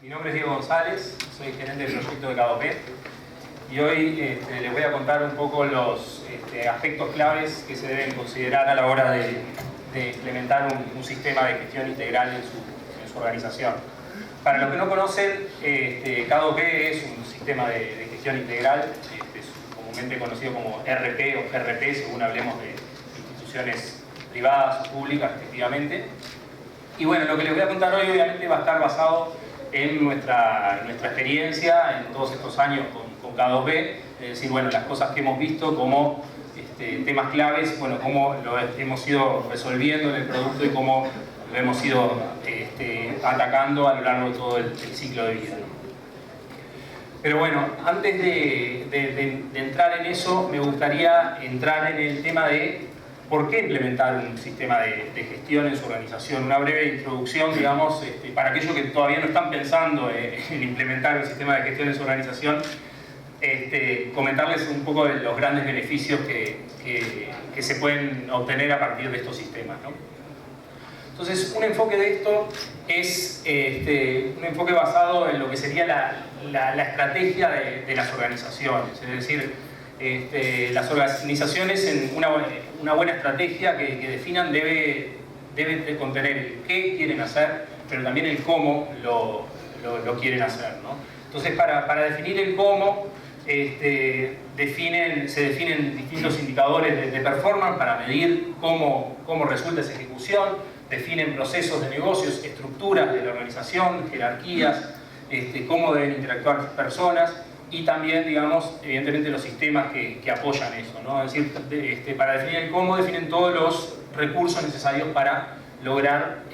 Mi nombre es Diego González, soy gerente del proyecto de K2P y hoy les voy a contar un poco los aspectos claves que se deben considerar a la hora de implementar un sistema de gestión integral en su organización. Para los que no conocen, K2P es un sistema de gestión integral, es comúnmente conocido como RP o GRP, según hablemos de instituciones privadas o públicas, respectivamente. Y bueno, lo que les voy a contar hoy obviamente va a estar basado en nuestra experiencia en todos estos años con K2P, es decir, bueno, las cosas que hemos visto como temas claves, bueno, cómo lo hemos ido resolviendo en el producto y cómo lo hemos ido atacando a lo largo de todo el ciclo de vida, ¿no? Pero bueno, antes de entrar en eso, me gustaría entrar en el tema de ¿por qué implementar un sistema de gestión en su organización? Una breve introducción, digamos, para aquellos que todavía no están pensando en implementar un sistema de gestión en su organización, comentarles un poco de los grandes beneficios que se pueden obtener a partir de estos sistemas, ¿no? Entonces, un enfoque de esto es un enfoque basado en lo que sería la estrategia de las organizaciones, es decir, las organizaciones en una buena estrategia que definan debe contener el qué quieren hacer, pero también el cómo lo quieren hacer, ¿no? Entonces, para definir el cómo, se definen distintos indicadores de performance para medir cómo resulta esa ejecución, definen procesos de negocios, estructuras de la organización, jerarquías, cómo deben interactuar personas, y también, digamos, evidentemente los sistemas que apoyan eso, ¿no? Es decir, para definir el cómo, definen todos los recursos necesarios para lograr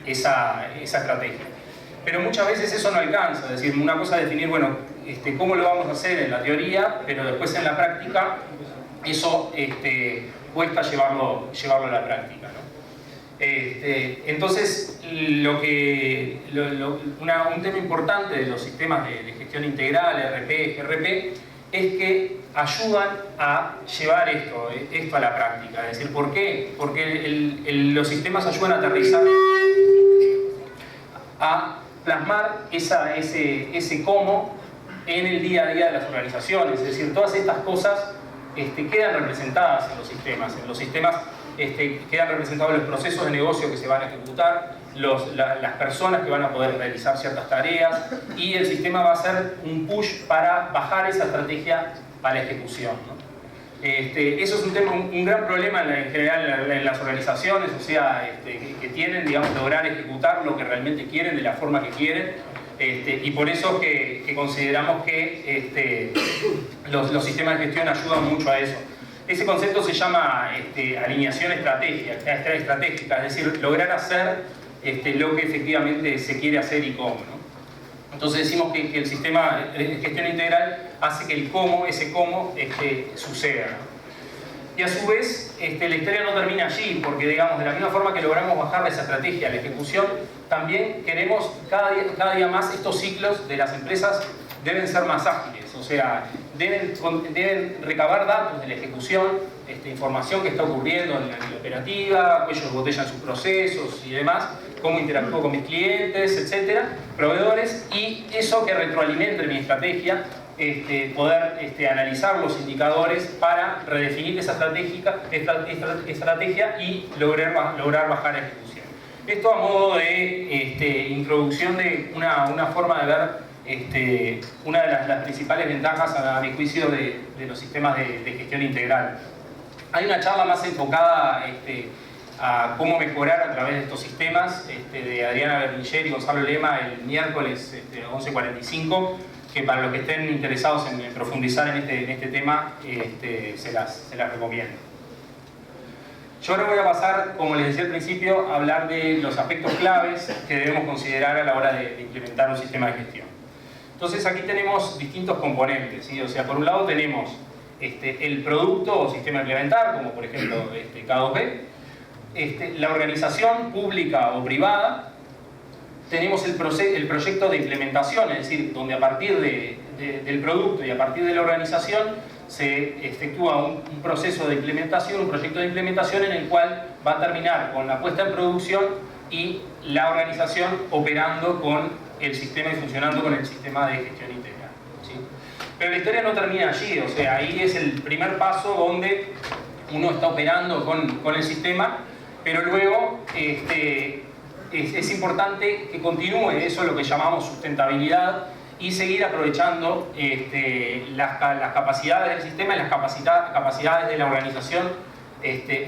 esa estrategia. Pero muchas veces eso no alcanza, es decir, una cosa es definir, bueno, cómo lo vamos a hacer en la teoría, pero después en la práctica, eso cuesta llevarlo a la práctica, ¿no? Entonces, un tema importante de los sistemas de gestión integral, RP, GRP, es que ayudan a llevar esto a la práctica. Es decir, ¿por qué? Porque los sistemas ayudan a aterrizar, a plasmar ese cómo en el día a día de las organizaciones. Es decir, todas estas cosas quedan representadas en los sistemas. En los sistemas quedan representados los procesos de negocio que se van a ejecutar, las personas que van a poder realizar ciertas tareas, y el sistema va a hacer un push para bajar esa estrategia a la ejecución, ¿no? Eso es un gran problema en general en las organizaciones, o sea, que tienen, digamos, lograr ejecutar lo que realmente quieren de la forma que quieren, y por eso que consideramos que los sistemas de gestión ayudan mucho a eso. Ese concepto se llama alineación estratégica, es decir, lograr hacer lo que efectivamente se quiere hacer y cómo, ¿no? Entonces decimos que el sistema de gestión integral hace que ese cómo suceda, ¿no? Y a su vez, la historia no termina allí, porque, digamos, de la misma forma que logramos bajar esa estrategia a la ejecución, también queremos cada día más estos ciclos de las empresas deben ser más ágiles, o sea, deben recabar datos de la ejecución, información que está ocurriendo en la vida operativa, ellos botellan sus procesos y demás, cómo interactúo con mis clientes, etcétera, proveedores, y eso que retroalimente mi estrategia, poder analizar los indicadores para redefinir esa estrategia y lograr bajar la ejecución. Esto a modo de introducción de una forma de ver una de las principales ventajas, a mi juicio, de los sistemas de gestión integral. Hay una charla más enfocada a cómo mejorar a través de estos sistemas, de Adriana Berlinger y Gonzalo Lema, el miércoles 11:45, que para los que estén interesados en profundizar en este tema, se las recomiendo. Yo ahora voy a pasar, como les decía al principio, a hablar de los aspectos claves que debemos considerar a la hora de implementar un sistema de gestión. Entonces, aquí tenemos distintos componentes, ¿sí? O sea, por un lado tenemos el producto o sistema a implementar, como por ejemplo K2P, la organización pública o privada, tenemos el proyecto de implementación, es decir, donde a partir del producto y a partir de la organización se efectúa un proceso de implementación, un proyecto de implementación en el cual va a terminar con la puesta en producción y la organización operando con el sistema y funcionando con el sistema de gestión integral, ¿sí? Pero la historia no termina allí, o sea, ahí es el primer paso donde uno está operando con el sistema, pero luego es importante que continúe eso, lo que llamamos sustentabilidad, y seguir aprovechando las capacidades del sistema y las capacidades de la organización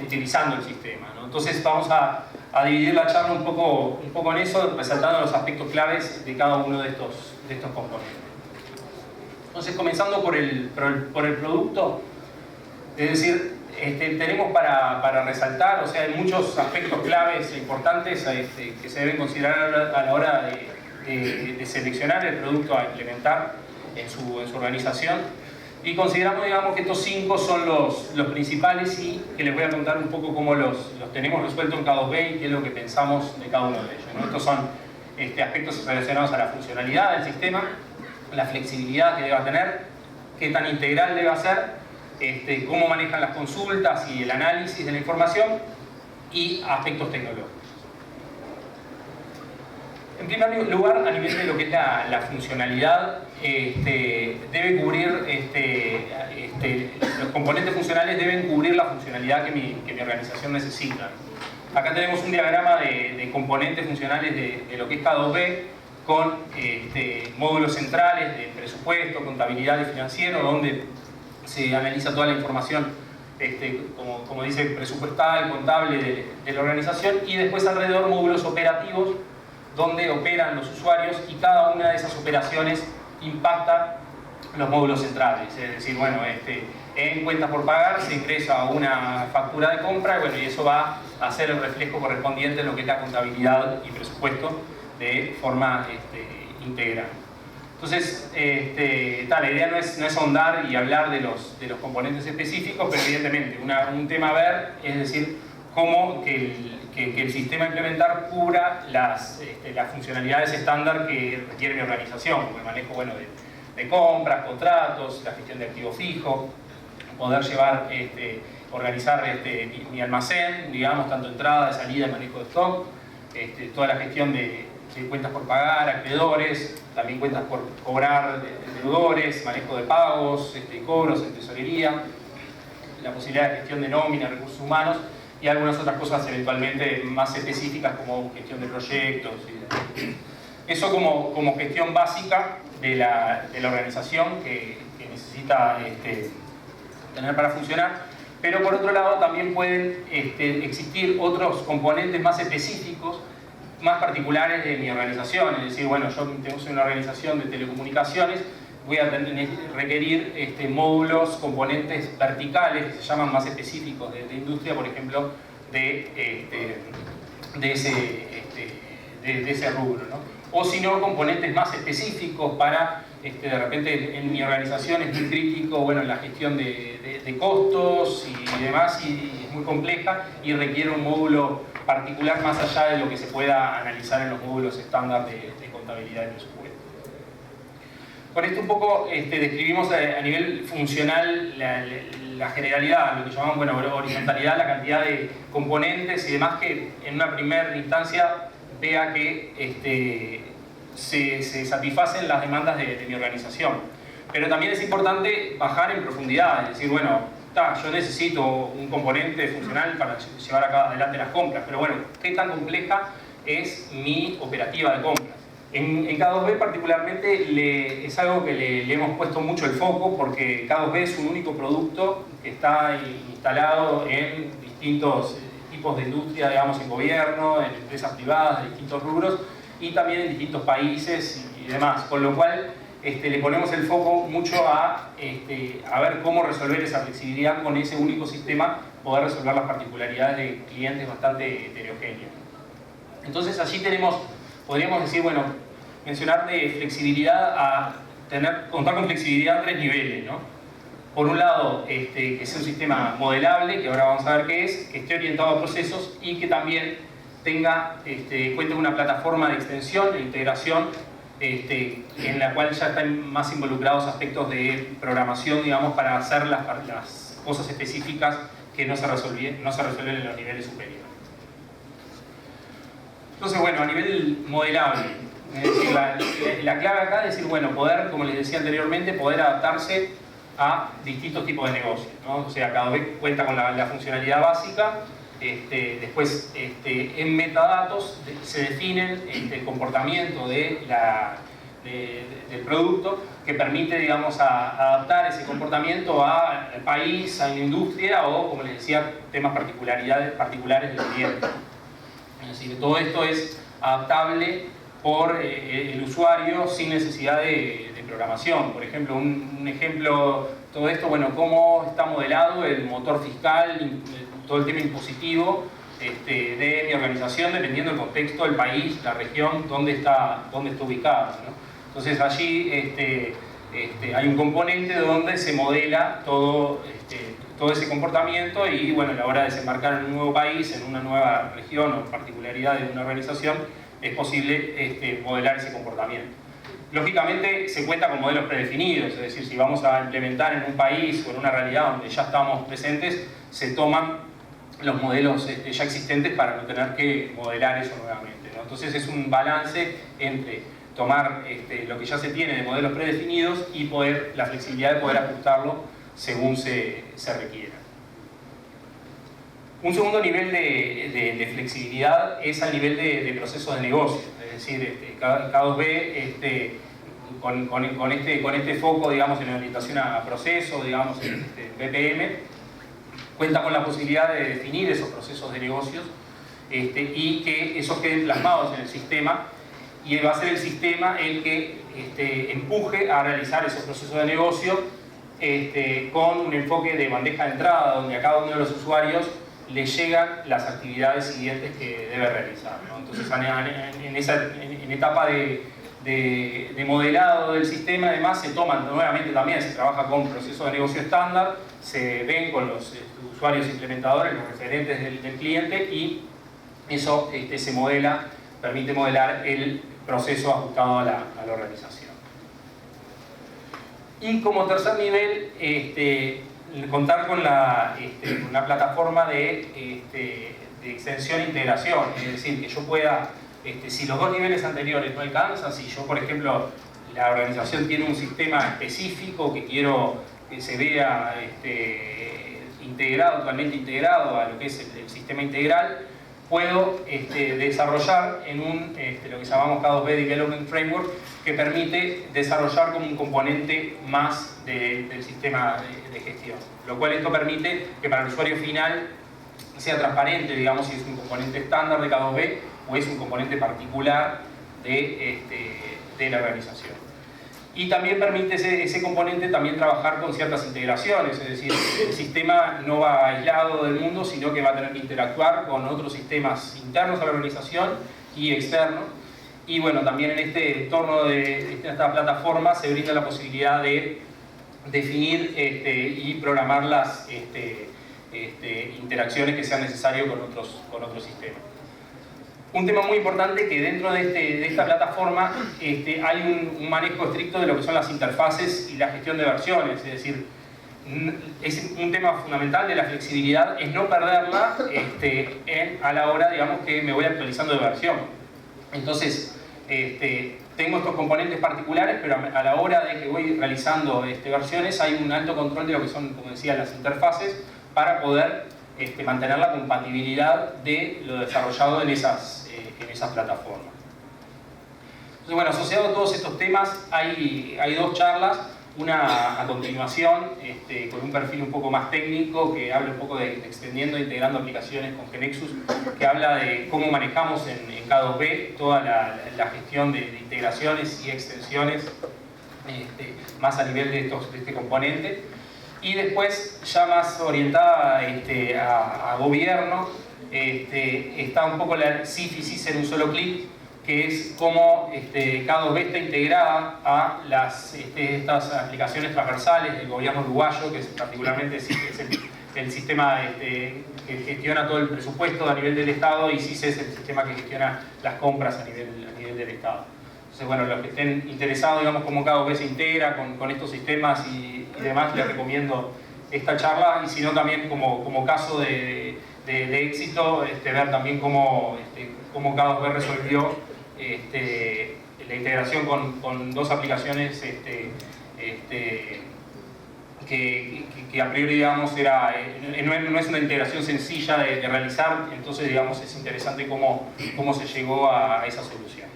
utilizando el sistema, ¿no? Entonces vamos a dividir la charla un poco en eso, resaltando los aspectos claves de cada uno de estos componentes. Entonces, comenzando por el producto, es decir, tenemos para resaltar, o sea, hay muchos aspectos claves e importantes que se deben considerar a la hora de seleccionar el producto a implementar en su organización, y consideramos, digamos, que estos 5 son los principales, y que les voy a contar un poco cómo los tenemos resueltos en K2B y qué es lo que pensamos de cada uno de ellos, ¿no? Estos son aspectos relacionados a la funcionalidad del sistema, la flexibilidad que deba tener, qué tan integral debe ser, cómo manejan las consultas y el análisis de la información, y aspectos tecnológicos. En primer lugar, a nivel de lo que es la funcionalidad, debe cubrir, los componentes funcionales deben cubrir la funcionalidad que mi organización necesita. Acá tenemos un diagrama de componentes funcionales de lo que es K2B, con módulos centrales de presupuesto, contabilidad y financiero, donde se analiza toda la información, como dice, presupuestal, contable de la organización, y después alrededor módulos operativos, donde operan los usuarios, y cada una de esas operaciones impacta los módulos centrales. Es decir, bueno, en cuentas por pagar se ingresa una factura de compra, y bueno, y eso va a hacer el reflejo correspondiente en lo que es la contabilidad y presupuesto de forma integral. Entonces, la idea no es ahondar y hablar de los componentes específicos, pero evidentemente un tema a ver es decir, cómo que el sistema a implementar cubra las funcionalidades estándar que requiere mi organización, como el manejo, bueno, de compras, contratos, la gestión de activo fijo, poder llevar, organizar mi almacén, digamos, tanto entrada, salida, manejo de stock, toda la gestión de cuentas por pagar, acreedores, también cuentas por cobrar, deudores, manejo de pagos, cobros en tesorería, la posibilidad de gestión de nómina, recursos humanos, y algunas otras cosas eventualmente más específicas, como gestión de proyectos y demás. Eso como gestión básica de la organización que necesita tener para funcionar. Pero por otro lado también pueden existir otros componentes más específicos, más particulares de mi organización. Es decir, bueno, yo tengo una organización de telecomunicaciones, voy a requerir módulos, componentes verticales, que se llaman más específicos de industria, por ejemplo, de ese rubro, ¿no? O si no, componentes más específicos para, de repente en mi organización es muy crítico, bueno, la gestión de costos y demás, y es muy compleja y requiere un módulo particular más allá de lo que se pueda analizar en los módulos estándar de contabilidad y presupuesto. Con esto un poco describimos a nivel funcional la generalidad, lo que llamamos, bueno, horizontalidad, la cantidad de componentes y demás, que en una primera instancia vea que se satisfacen las demandas de mi organización. Pero también es importante bajar en profundidad, es decir, bueno, yo necesito un componente funcional para llevar adelante las compras, pero bueno, ¿qué tan compleja es mi operativa de compras? En K2B particularmente es algo que le hemos puesto mucho el foco, porque K2B es un único producto que está instalado en distintos tipos de industria, digamos, en gobierno, en empresas privadas de distintos rubros, y también en distintos países y demás, con lo cual le ponemos el foco mucho a ver cómo resolver esa flexibilidad con ese único sistema, poder resolver las particularidades de clientes bastante heterogéneos. Entonces allí podríamos decir, bueno, mencionar de flexibilidad a contar con flexibilidad a 3 niveles, ¿no? Por un lado, que sea un sistema modelable, que ahora vamos a ver qué es, que esté orientado a procesos y que también cuente con una plataforma de extensión e integración en la cual ya están más involucrados aspectos de programación, digamos, para hacer las cosas específicas que no se resuelven en los niveles superiores. Entonces, bueno, a nivel modelable, Es decir, la clave acá es decir, bueno, poder, como les decía anteriormente, poder adaptarse a distintos tipos de negocios, ¿no? O sea, cada vez cuenta con la funcionalidad básica. Después, en metadatos se definen el comportamiento del producto que permite, digamos, adaptar ese comportamiento al país, a la industria o, como les decía, temas particulares del cliente. Es decir, todo esto es adaptable por el usuario sin necesidad de programación. Por ejemplo, un ejemplo de todo esto, bueno, cómo está modelado el motor fiscal, todo el tema impositivo de mi organización, dependiendo del contexto del país, la región, donde está ubicado, ¿no? Entonces allí hay un componente donde se modela todo ese comportamiento y bueno, a la hora de desembarcar en un nuevo país, en una nueva región o particularidad de una organización, es posible modelar ese comportamiento. Lógicamente se cuenta con modelos predefinidos, es decir, si vamos a implementar en un país o en una realidad donde ya estamos presentes, se toman los modelos ya existentes para no tener que modelar eso nuevamente, ¿no? Entonces es un balance entre tomar lo que ya se tiene de modelos predefinidos y la flexibilidad de poder ajustarlo según se requiera. Un segundo nivel de flexibilidad es al nivel de procesos de negocio, es decir, K2B con este foco, digamos, en orientación a procesos, digamos, BPM, cuenta con la posibilidad de definir esos procesos de negocios y que esos queden plasmados en el sistema, y va a ser el sistema el que empuje a realizar esos procesos de negocio con un enfoque de bandeja de entrada, donde a cada uno de los usuarios le llegan las actividades siguientes que debe realizar, ¿no? Entonces, en etapa de modelado del sistema, además, se toman nuevamente también, se trabaja con procesos de negocio estándar, se ven con los usuarios implementadores, los referentes del cliente, y eso se modela, permite modelar el proceso ajustado a la organización. Y como tercer nivel, contar con una plataforma de extensión e integración, es decir, que yo pueda, si los dos niveles anteriores no alcanzan, si yo, por ejemplo, la organización tiene un sistema específico que quiero que se vea totalmente integrado a lo que es el sistema integral, puedo desarrollar en lo que llamamos K2B Development Framework, que permite desarrollar como un componente más del sistema de gestión. Lo cual esto permite que para el usuario final sea transparente, digamos, si es un componente estándar de K2B o es un componente particular de la organización. Y también permite ese componente también trabajar con ciertas integraciones, es decir, el sistema no va aislado del mundo, sino que va a tener que interactuar con otros sistemas internos a la organización y externos. Y bueno, también en este entorno de esta plataforma se brinda la posibilidad de definir y programar las interacciones que sean necesarias con otros sistemas. Un tema muy importante que dentro de esta plataforma hay un manejo estricto de lo que son las interfaces y la gestión de versiones, es decir, es un tema fundamental de la flexibilidad, es no perderla a la hora, digamos, que me voy actualizando de versión. Entonces, tengo estos componentes particulares, pero a la hora de que voy realizando versiones hay un alto control de lo que son, como decía, las interfaces para poder mantener la compatibilidad de lo desarrollado en esas plataformas. Entonces, bueno, asociado a todos estos temas hay dos charlas, una a continuación con un perfil un poco más técnico que habla un poco de extendiendo e integrando aplicaciones con GeneXus, que habla de cómo manejamos en K2B toda la gestión de integraciones y extensiones más a nivel de este componente. Y después, ya más orientada a gobierno, está un poco la CIF y CIS en un solo clic, que es cómo K2B está integrada a estas aplicaciones transversales del gobierno uruguayo, que particularmente es el sistema que gestiona todo el presupuesto a nivel del Estado, y CIS es el sistema que gestiona las compras a nivel del Estado. Entonces, bueno, los que estén interesados, digamos, cómo K2B se integra con estos sistemas y demás, les recomiendo esta charla, y si no también como caso de éxito, ver también cómo K2B resolvió la integración con dos aplicaciones que a priori, digamos, no es una integración sencilla de realizar, entonces, digamos, es interesante cómo se llegó a esa solución.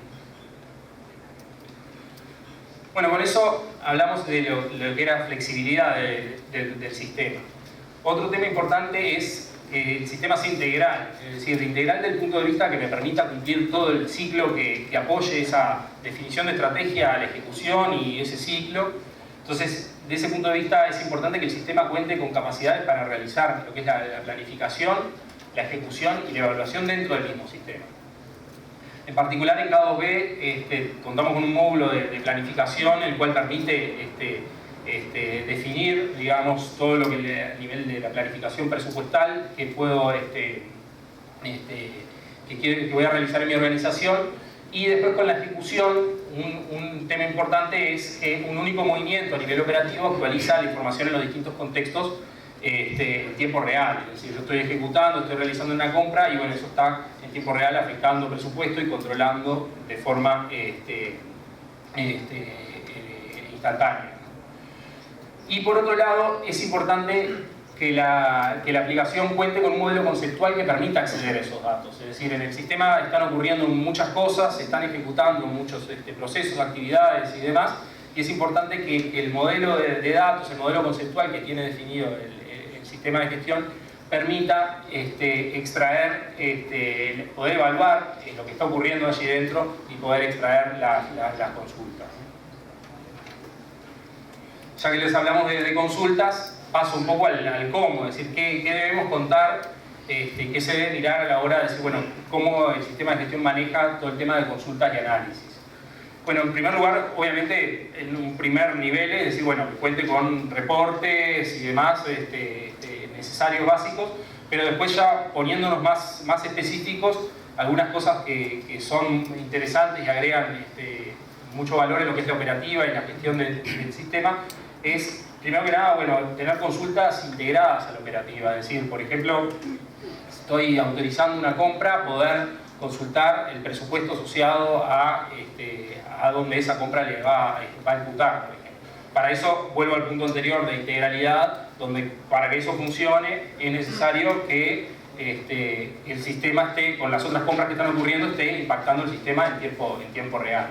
Bueno, con eso hablamos de lo que era flexibilidad del sistema. Otro tema importante es el sistema sea integral, es decir, integral del punto de vista que me permita cumplir todo el ciclo que apoye esa definición de estrategia a la ejecución y ese ciclo. Entonces, de ese punto de vista es importante que el sistema cuente con capacidades para realizar lo que es la planificación, la ejecución y la evaluación dentro del mismo sistema. En particular en K2B contamos con un módulo de planificación el cual permite definir, digamos, todo lo que a nivel de la planificación presupuestal que puedo, que voy a realizar en mi organización. Y después con la ejecución, un tema importante es que un único movimiento a nivel operativo actualiza la información en los distintos contextos en tiempo real. Es decir, yo estoy ejecutando, estoy realizando una compra y bueno, eso está en tiempo real afectando el presupuesto y controlando de forma instantánea. Y por otro lado, es importante que la aplicación cuente con un modelo conceptual que permita acceder a esos datos. Es decir, en el sistema están ocurriendo muchas cosas, se están ejecutando muchos procesos, actividades y demás, y es importante que el modelo de datos, el modelo conceptual que tiene definido el sistema de gestión, permita extraer, poder evaluar lo que está ocurriendo allí dentro y poder extraer las consultas. Ya que les hablamos de consultas, paso un poco al cómo, es decir, qué debemos contar, qué se debe mirar a la hora de decir, bueno, cómo el sistema de gestión maneja todo el tema de consultas y análisis. Bueno, en primer lugar, obviamente, en un primer nivel es decir, bueno, que cuente con reportes y demás necesarios, básicos, pero después ya poniéndonos más específicos, algunas cosas que son interesantes y agregan mucho valor en lo que es la operativa y la gestión del sistema, es, primero que nada, bueno, tener consultas integradas a la operativa. Es decir, por ejemplo, estoy autorizando una compra, poder consultar el presupuesto asociado a donde esa compra le va a imputar, por ejemplo. Para eso, vuelvo al punto anterior de integralidad, donde para que eso funcione es necesario que el sistema con las otras compras que están ocurriendo, esté impactando el sistema en tiempo real.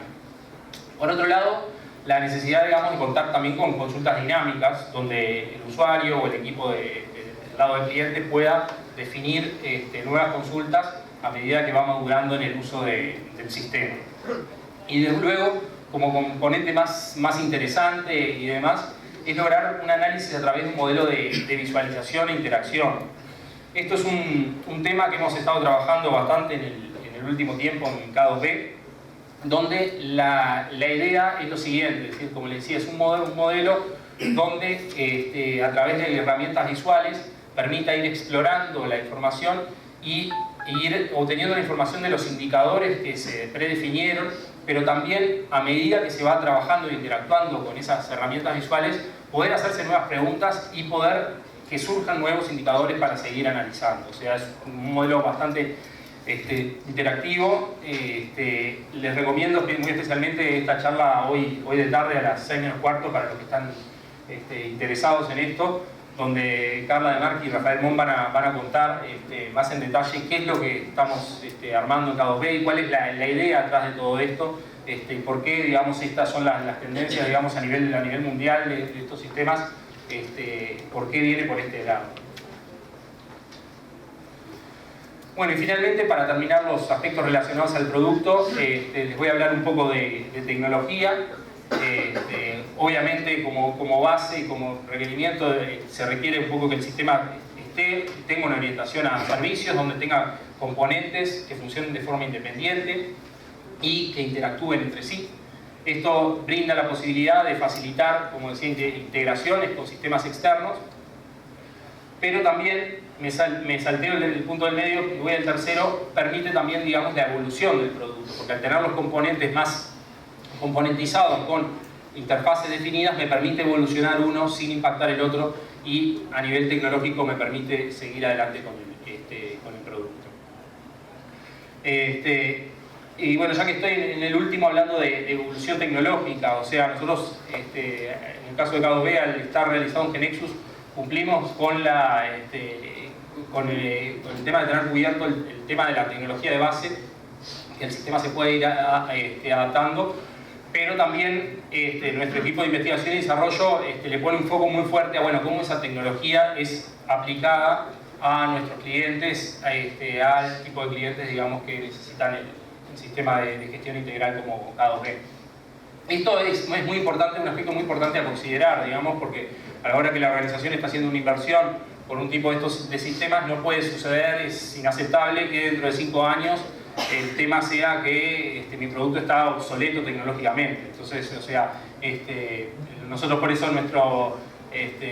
Por otro lado, la necesidad, digamos, de contar también con consultas dinámicas, donde el usuario o el equipo del lado del cliente pueda definir nuevas consultas a medida que va madurando en el uso del sistema. Y desde luego, como componente más interesante y demás, es lograr un análisis a través de un modelo de visualización e interacción. Esto es un tema que hemos estado trabajando bastante en el último tiempo en K2B, donde la idea es lo siguiente, es decir, como les decía, es un modelo donde a través de herramientas visuales permita ir explorando la información y ir obteniendo la información de los indicadores que se predefinieron, pero también a medida que se va trabajando e interactuando con esas herramientas visuales, poder hacerse nuevas preguntas y poder que surjan nuevos indicadores para seguir analizando. O sea, es un modelo bastante interactivo. Les recomiendo muy especialmente esta charla hoy de tarde a las 6:15 para los que están interesados en esto, donde Carla de Marchi y Rafael Mon van a contar más en detalle qué es lo que estamos armando en K2B y cuál es la idea atrás de todo esto, y por qué, digamos, estas son las tendencias, digamos, a nivel mundial de estos sistemas, por qué viene por este lado. Bueno, y finalmente, para terminar los aspectos relacionados al producto, les voy a hablar un poco de tecnología. Obviamente, como base y como requerimiento, se requiere un poco que el sistema tenga una orientación a servicios, donde tenga componentes que funcionen de forma independiente y que interactúen entre sí. Esto brinda la posibilidad de facilitar, como decía, integraciones con sistemas externos, pero también me salteo el punto del medio y voy al tercero, permite también, digamos, la evolución del producto, porque al tener los componentes más componentizados con interfaces definidas me permite evolucionar uno sin impactar el otro y a nivel tecnológico me permite seguir adelante con el producto. Y bueno, ya que estoy en el último hablando de evolución tecnológica, o sea, nosotros, en el caso de K2B, al estar realizado en GeneXus, cumplimos con, con el tema de tener cubierto el tema de la tecnología de base, que el sistema se puede ir adaptando, pero también nuestro equipo de investigación y desarrollo le pone un foco muy fuerte a bueno, cómo esa tecnología es aplicada a nuestros clientes, al tipo de clientes, digamos, que necesitan el sistema de gestión integral como K2B. Esto es muy importante, un aspecto muy importante a considerar, digamos, porque a la hora que la organización está haciendo una inversión por un tipo de sistemas, no puede suceder, es inaceptable que dentro de 5 años el tema sea que mi producto está obsoleto tecnológicamente. Entonces, o sea, nosotros por eso nuestro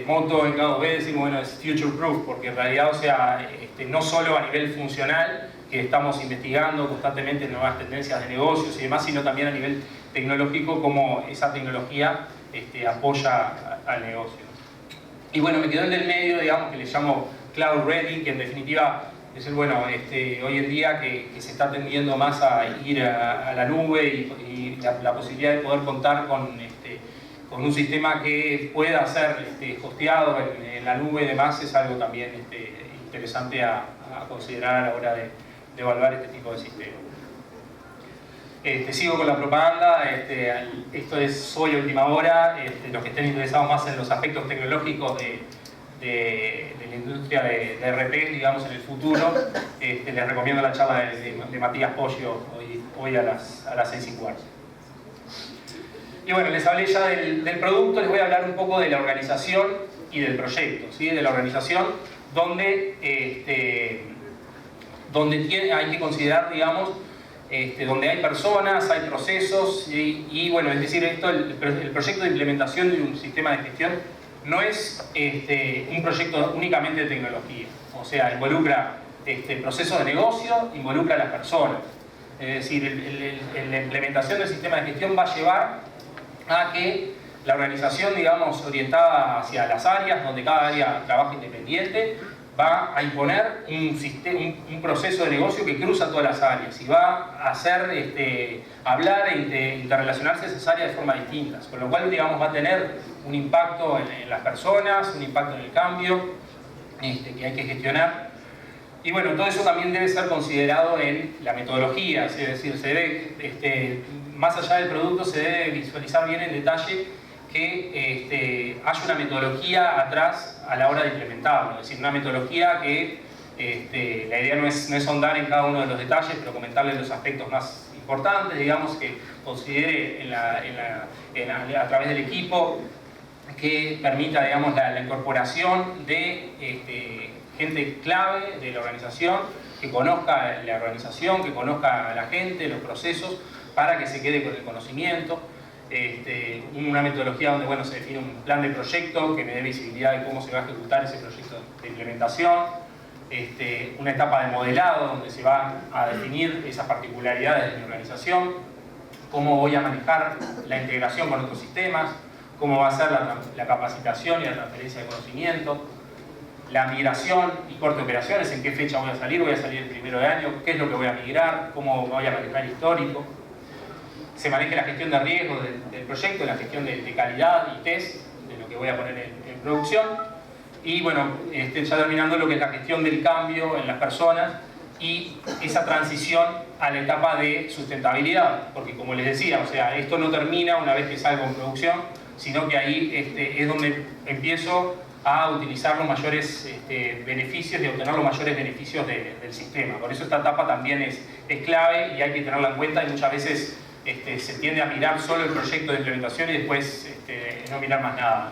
moto en K2B decimos, bueno, es future proof, porque en realidad, o sea, no solo a nivel funcional, que estamos investigando constantemente nuevas tendencias de negocios y demás, sino también a nivel tecnológico, como esa tecnología apoya al negocio. Y bueno, me quedo en el medio, digamos, que le llamo Cloud Ready, que en definitiva es el, bueno, hoy en día que se está tendiendo más a ir a la nube y la posibilidad de poder contar con un sistema que pueda ser hosteado en la nube y demás, es algo también interesante a considerar a la hora de evaluar este tipo de sistemas. Sigo con la propaganda, esto es Soy Última Hora, los que estén interesados más en los aspectos tecnológicos de la industria de RP, digamos, en el futuro, les recomiendo la charla de Matías Poggio hoy a las 6:15. Y bueno, les hablé ya del producto, les voy a hablar un poco de la organización y del proyecto, ¿sí? De la organización donde hay que considerar, digamos, donde hay personas, hay procesos y bueno, es decir, el proyecto de implementación de un sistema de gestión no es un proyecto únicamente de tecnología, o sea, involucra procesos de negocio, involucra a las personas. Es decir, la implementación del sistema de gestión va a llevar a que la organización, digamos, orientada hacia las áreas, donde cada área trabaja independiente, va a imponer un proceso de negocio que cruza todas las áreas y va a hacer hablar e interrelacionarse esas áreas de forma distinta, con lo cual, digamos, va a tener un impacto en las personas, un impacto en el cambio que hay que gestionar. Y bueno, todo eso también debe ser considerado en la metodología, es decir, se debe, más allá del producto, se debe visualizar bien en detalle que haya una metodología atrás a la hora de implementarlo, es decir, una metodología que la idea no es ahondar en cada uno de los detalles, pero comentarles los aspectos más importantes, digamos, que considere a través del equipo, que permita, digamos, la incorporación de gente clave de la organización, que conozca la organización, que conozca a la gente, los procesos, para que se quede con el conocimiento. Una metodología donde, bueno, se define un plan de proyecto que me dé visibilidad de cómo se va a ejecutar ese proyecto de implementación, una etapa de modelado donde se va a definir esas particularidades de mi organización, cómo voy a manejar la integración con otros sistemas, cómo va a ser la capacitación y la transferencia de conocimiento, la migración y corte de operaciones, en qué fecha voy a salir el 1º de año, qué es lo que voy a migrar, cómo voy a manejar histórico. Se maneje la gestión de riesgos del proyecto, la gestión de calidad y test de lo que voy a poner en producción. Y bueno, ya terminando lo que es la gestión del cambio en las personas y esa transición a la etapa de sustentabilidad. Porque como les decía, o sea, esto no termina una vez que salgo en producción, sino que ahí es donde empiezo a utilizar los mayores beneficios y obtener los mayores beneficios del sistema. Por eso esta etapa también es clave y hay que tenerla en cuenta, y muchas veces se tiende a mirar solo el proyecto de implementación y después no mirar más nada.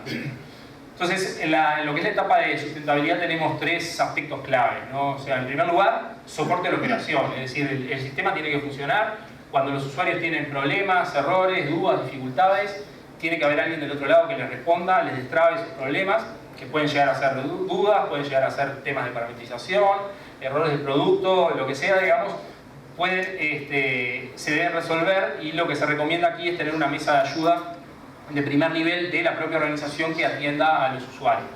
Entonces, en lo que es la etapa de sustentabilidad tenemos 3 aspectos claves, ¿no? O sea, en primer lugar, soporte a la operación, es decir, el sistema tiene que funcionar. Cuando los usuarios tienen problemas, errores, dudas, dificultades, tiene que haber alguien del otro lado que les responda, les destrabe esos problemas, que pueden llegar a ser dudas, pueden llegar a ser temas de parametrización, errores del producto, lo que sea, digamos, se deben resolver, y lo que se recomienda aquí es tener una mesa de ayuda de primer nivel de la propia organización que atienda a los usuarios.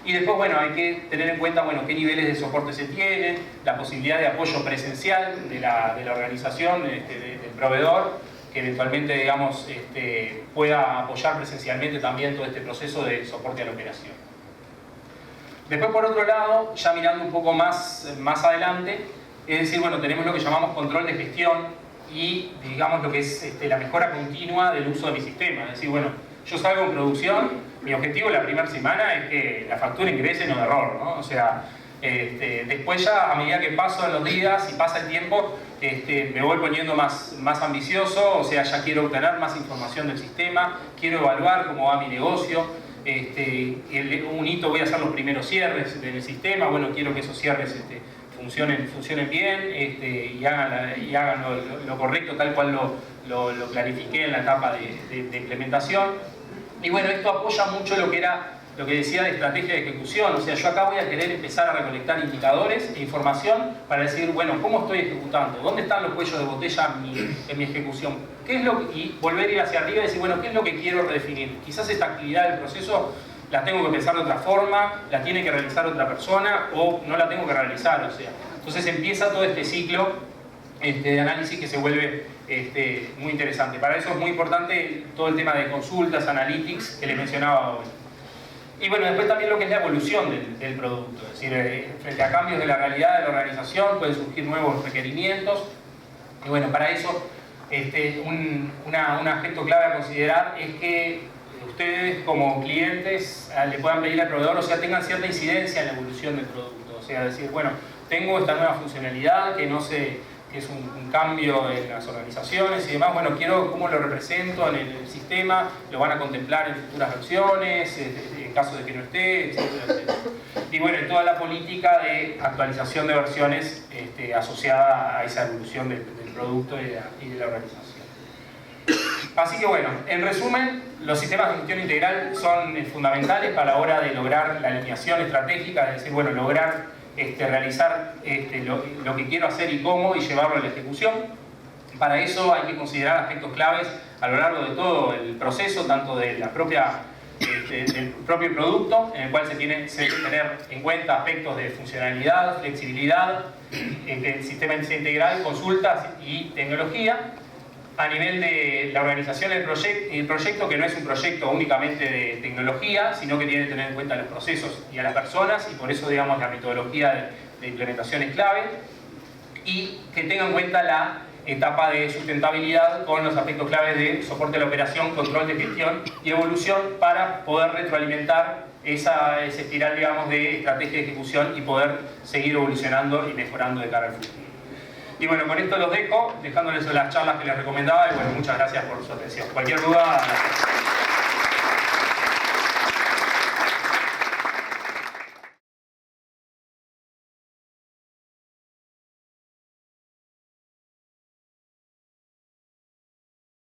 Y después, bueno, hay que tener en cuenta, bueno, qué niveles de soporte se tienen, la posibilidad de apoyo presencial de la organización, del proveedor, que eventualmente, digamos, pueda apoyar presencialmente también todo este proceso de soporte a la operación. Después, por otro lado, ya mirando un poco más adelante, es decir, bueno, tenemos lo que llamamos control de gestión y, digamos, lo que es la mejora continua del uso de mi sistema. Es decir, bueno, yo salgo en producción, mi objetivo la primera semana es que la factura ingrese no de error, ¿no? O sea, después ya, a medida que pasan los días y pasa el tiempo, me voy poniendo más ambicioso, o sea, ya quiero obtener más información del sistema, quiero evaluar cómo va mi negocio, un hito voy a hacer los primeros cierres del sistema, bueno, quiero que esos cierres funcionen bien y hagan lo correcto tal cual lo clarifiqué en la etapa de implementación. Y bueno, esto apoya mucho lo que decía de estrategia de ejecución. O sea, yo acá voy a querer empezar a recolectar indicadores e información para decir, bueno, ¿cómo estoy ejecutando? ¿Dónde están los cuellos de botella en mi ejecución? Y volver a ir hacia arriba y decir, bueno, ¿qué es lo que quiero redefinir? Quizás esta actividad del proceso la tengo que pensar de otra forma, la tiene que realizar otra persona o no la tengo que realizar. O sea, entonces empieza todo este ciclo de análisis que se vuelve muy interesante. Para eso es muy importante todo el tema de consultas, analytics, que les mencionaba hoy. Y bueno, después también lo que es la evolución del producto. Es decir, frente a cambios de la realidad de la organización pueden surgir nuevos requerimientos. Y bueno, para eso un aspecto clave a considerar es que ustedes como clientes le puedan pedir al proveedor, o sea, tengan cierta incidencia en la evolución del producto. O sea, decir, bueno, tengo esta nueva funcionalidad que no sé, que es un cambio en las organizaciones y demás, bueno, quiero cómo lo represento en el sistema, lo van a contemplar en futuras versiones, en caso de que no esté, etcétera, etcétera. Y bueno, toda la política de actualización de versiones asociada a esa evolución del producto y de la organización. Así que bueno, en resumen, los sistemas de gestión integral son fundamentales para la hora de lograr la alineación estratégica, es decir, bueno, lograr realizar lo que quiero hacer y cómo y llevarlo a la ejecución. Para eso hay que considerar aspectos claves a lo largo de todo el proceso, tanto de la del propio producto, en el cual se debe tener en cuenta aspectos de funcionalidad, flexibilidad, el sistema integral, consultas y tecnología. A nivel de la organización del proyecto, que no es un proyecto únicamente de tecnología, sino que tiene que tener en cuenta los procesos y a las personas, y por eso, digamos, la metodología de implementación es clave, y que tenga en cuenta la etapa de sustentabilidad con los aspectos claves de soporte a la operación, control de gestión y evolución para poder retroalimentar esa espiral, digamos, de estrategia de ejecución y poder seguir evolucionando y mejorando de cara al futuro. Y bueno, con esto los dejo, dejándoles las charlas que les recomendaba y bueno, muchas gracias por su atención. Cualquier duda...